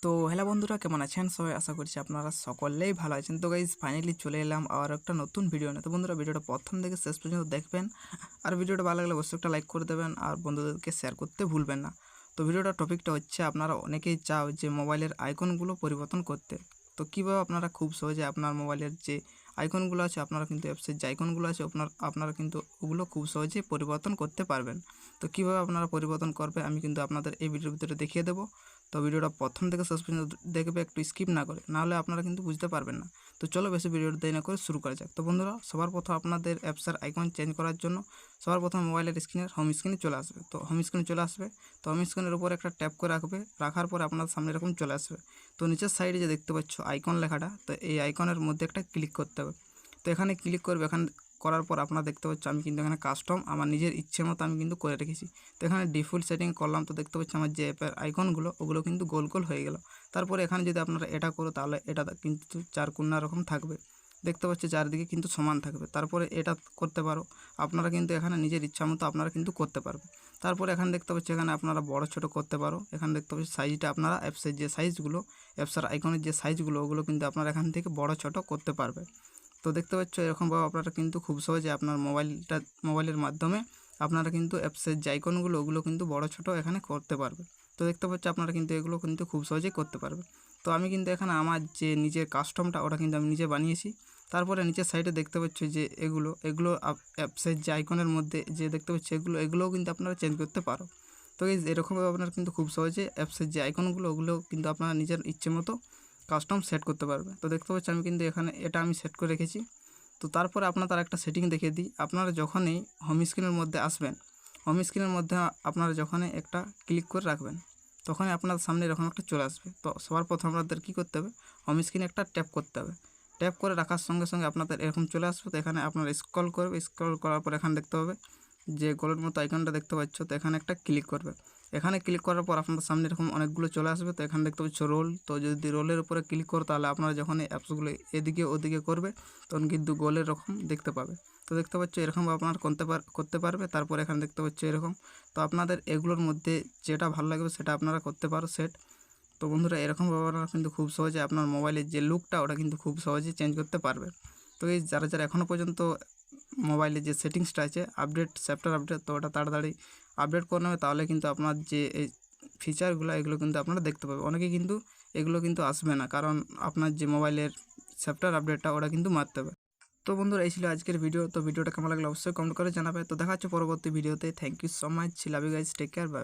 তো হ্যালো বন্ধুরা, কেমন আছেন সবাই? আশা করছি আপনারা সকলেই ভালো আছেন। তো গাইজ ফাইনালি চলে এলাম আর একটা নতুন ভিডিও নিয়ে। তো বন্ধুরা, ভিডিওটা প্রথম থেকে শেষ পর্যন্ত দেখবেন, আর ভিডিওটা ভালো লাগলে অবশ্যই একটা লাইক করে দেবেন আর বন্ধুদেরকে শেয়ার করতে ভুলবেন না। তো ভিডিওটার টপিকটা হচ্ছে, আপনারা অনেকেই চাও যে মোবাইলের আইকনগুলো পরিবর্তন করতে। তো কীভাবে আপনারা খুব সহজে আপনার মোবাইলের যে আইকনগুলো আছে, আপনারা কিন্তু অ্যাপসের যে আইকনগুলো আছে আপনারা কিন্তু ওগুলো খুব সহজেই পরিবর্তন করতে পারবেন। তো কীভাবে আপনারা পরিবর্তন করবে আমি কিন্তু আপনাদের এই ভিডিওর ভিতরে দেখিয়ে দেবো। তো ভিডিওটা প্রথম থেকে শেষ পর্যন্ত দেখবে, একটু স্কিপ না করে, নাহলে আপনারা কিন্তু বুঝতে পারবেন না। তো চলো বেশি ভিডিওটা দেরি না করে শুরু করা যাক। তো বন্ধুরা, সবার প্রথম আপনাদের অ্যাপসের আইকন চেঞ্জ করার জন্য সবার প্রথম মোবাইলের স্ক্রিনের হোম স্ক্রিনে চলে আসবে। তো হোম স্ক্রিনে চলে আসবে, তো হোম স্ক্রিনের উপর একটা ট্যাপ করে রাখার পরে আপনার সামনে এরকম চলে আসবে। তো নিচের সাইডে যে দেখতে পাচ্ছ আইকন লেখাটা, তো এই আইকনের মধ্যে একটা ক্লিক করতে হবে। তো এখানে ক্লিক করবে। এখানে করার পর আপনারা দেখতে পাচ্ছ আমি কিন্তু এখানে কাস্টম আমার নিজের ইচ্ছে মতো আমি কিন্তু করে রেখেছি। তো এখানে ডিফল্ট সেটিং করলাম। তো দেখতে পাচ্ছি আমার যে অ্যাপের আইকনগুলো ওগুলো কিন্তু গোল গোল হয়ে গেল। তারপরে এখানে যদি আপনারা এটা করো, তাহলে এটা কিন্তু চার কোণা রকম থাকবে। দেখতে পাচ্ছি চারদিকে কিন্তু সমান থাকবে। তারপরে এটা করতে পারো। আপনারা কিন্তু এখানে নিজের ইচ্ছা মতো আপনারা কিন্তু করতে পারবে। তারপরে এখানে দেখতে পাচ্ছি এখানে আপনারা বড় ছোট করতে পারো। এখানে দেখতে পাচ্ছি সাইজটা আপনারা অ্যাপসের যে সাইজগুলো, অ্যাপসের আইকনের যে সাইজগুলো ওগুলো কিন্তু আপনারা এখান থেকে বড় ছোট করতে পারবে। তো দেখতে পাচ্ছ এরকমভাবে আপনারা কিন্তু খুব সহজে আপনার মোবাইলের মাধ্যমে আপনারা কিন্তু অ্যাপসের যে আইকনগুলো ওগুলো কিন্তু বড় ছোট এখানে করতে পারবে। তো দেখতে পাচ্ছ আপনারা কিন্তু এগুলো কিন্তু খুব সহজেই করতে পারবে। তো আমি কিন্তু এখানে আমার যে নিজের কাস্টমটা ওটা কিন্তু আমি নিজে বানিয়েছি। তারপরে নিচের সাইডে দেখতে পাচ্ছ যে এগুলো অ্যাপসের যে আইকনের মধ্যে যে দেখতে পাচ্ছি এগুলোও কিন্তু আপনারা চেঞ্জ করতে পারো। তো এরকমভাবে আপনারা কিন্তু খুব সহজে অ্যাপসের যে আইকনগুলো ওগুলো কিন্তু আপনারা নিজের ইচ্ছে মতো কাস্টম সেট করতে পারবে। তো দেখতে পাচ্ছি আমি কিন্তু এখানে এটা আমি সেট করে রেখেছি। তো তারপরে আপনার একটা সেটিং দেখিয়ে দিই। আপনারা যখনই হোম স্ক্রিনের মধ্যে আসবেন, হোম স্ক্রিনের মধ্যে আপনারা যখনই একটা ক্লিক করে রাখবেন, তখনই আপনার সামনে এরকম একটা চলে আসবে। তো সবার প্রথম আপনাদের কী করতে হবে, হোম স্ক্রিনে একটা ট্যাপ করতে হবে। ট্যাপ করে রাখার সঙ্গে সঙ্গে আপনাদের এরকম চলে আসবে। তো এখানে আপনারা স্ক্রল করবে, স্ক্রল করার পর এখানে দেখতে হবে যে গোলের মতো আইকনটা দেখতে পাচ্ছ, তো এখানে একটা ক্লিক করবে। এখানে ক্লিক করার পর আপনাদের সামনে এরকম অনেকগুলো চলে আসবে। তো এখানে দেখতে পাচ্ছ রোল। তো যদি রোলের উপরে ক্লিক করো, তাহলে আপনারা যখন এই অ্যাপসগুলো এদিকে ওদিকে করবে তখন কিন্তু গোলের রকম দেখতে পাবে। তো দেখতে পাচ্ছ এরকমভাবে আপনারা করতে পারবে। তারপর এখানে দেখতে পাচ্ছ এরকম। তো আপনাদের এগুলোর মধ্যে যেটা ভালো লাগবে সেটা আপনারা করতে পারো সেট। তো বন্ধুরা, এরকমভাবে আপনারা কিন্তু খুব সহজে আপনার মোবাইলের যে লুকটা ওটা কিন্তু খুব সহজে চেঞ্জ করতে পারবে। তো এই যারা এখনও পর্যন্ত মোবাইলে যে সেটিংসটা আছে সফটওয়্যার আপডেট, তো ওটা তাড়াতাড়ি আপডেট করে নেবে, তাহলে কিন্তু আপনার যে এই ফিচারগুলো এগুলো কিন্তু আপনারা দেখতে পাবে। অনেকে কিন্তু এগুলো কিন্তু আসবে না, কারণ আপনার যে মোবাইলের সফটওয়্যার আপডেটটা ওটা কিন্তু মারতে হবে। তো বন্ধুরা, এই ছিল আজকের ভিডিও। তো ভিডিওটা কেমন লাগলো অবশ্যই কমেন্ট করে জানাবে। তো দেখা হচ্ছে পরবর্তী ভিডিওতে। Thank you so much. Love you guys, take care, by.